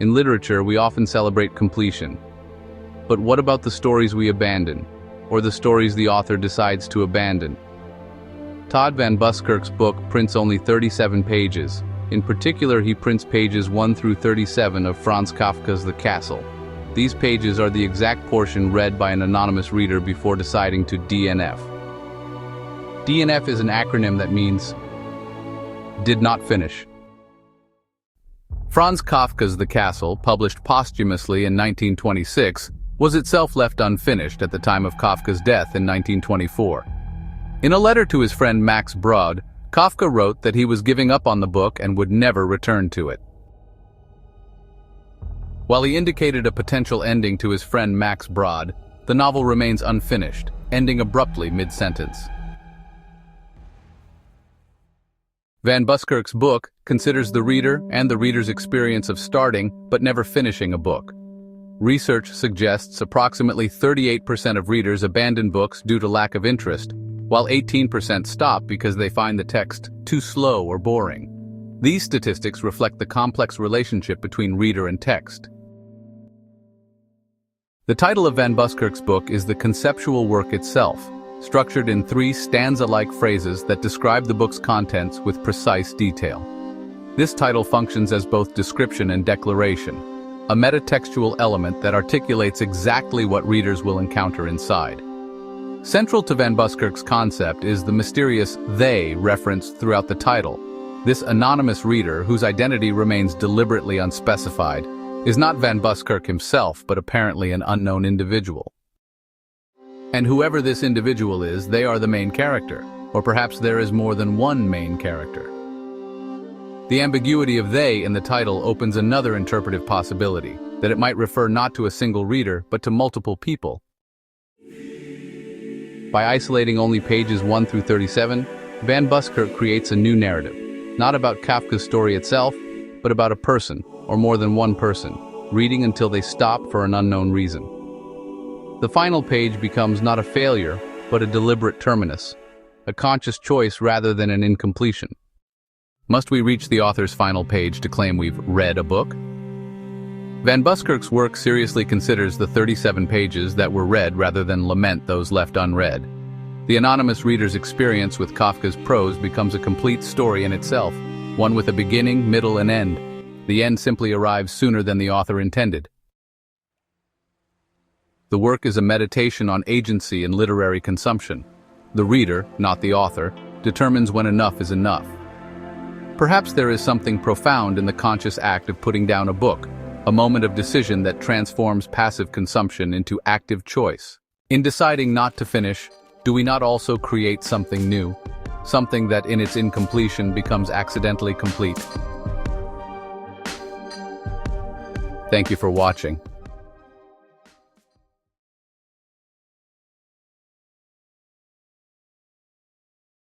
In literature, we often celebrate completion. But what about the stories we abandon, or the stories the author decides to abandon? Todd Van Buskirk's book prints only 37 pages. In particular, he prints pages 1 through 37 of Franz Kafka's The Castle. These pages are the exact portion read by an anonymous reader before deciding to DNF. DNF is an acronym that means did not finish. Franz Kafka's The Castle, published posthumously in 1926, was itself left unfinished at the time of Kafka's death in 1924. In a letter to his friend Max Brod, Kafka wrote that he was giving up on the book and would never return to it. While he indicated a potential ending to his friend Max Brod, the novel remains unfinished, ending abruptly mid-sentence. Van Buskirk's book considers the reader and the reader's experience of starting but never finishing a book. Research suggests approximately 38% of readers abandon books due to lack of interest, while 18% stop because they find the text too slow or boring. These statistics reflect the complex relationship between reader and text. The title of Van Buskirk's book is The Conceptual Work Itself, structured in 3 stanza-like phrases that describe the book's contents with precise detail. This title functions as both description and declaration, a metatextual element that articulates exactly what readers will encounter inside. Central to Van Buskirk's concept is the mysterious "they" referenced throughout the title. This anonymous reader, whose identity remains deliberately unspecified, is not Van Buskirk himself, but apparently an unknown individual. And whoever this individual is, they are the main character, or perhaps there is more than one main character. The ambiguity of "they" in the title opens another interpretive possibility, that it might refer not to a single reader, but to multiple people. By isolating only pages 1 through 37, Van Buskirk creates a new narrative, not about Kafka's story itself, but about a person, or more than one person, reading until they stop for an unknown reason. The final page becomes not a failure, but a deliberate terminus, a conscious choice rather than an incompletion. Must we reach the author's final page to claim we've read a book? Van Buskirk's work seriously considers the 37 pages that were read rather than lament those left unread. The anonymous reader's experience with Kafka's prose becomes a complete story in itself, one with a beginning, middle, and end. The end simply arrives sooner than the author intended. The work is a meditation on agency in literary consumption. The reader, not the author, determines when enough is enough. Perhaps there is something profound in the conscious act of putting down a book, a moment of decision that transforms passive consumption into active choice. In deciding not to finish, do we not also create something new, something that in its incompletion becomes accidentally complete? Thank you for watching.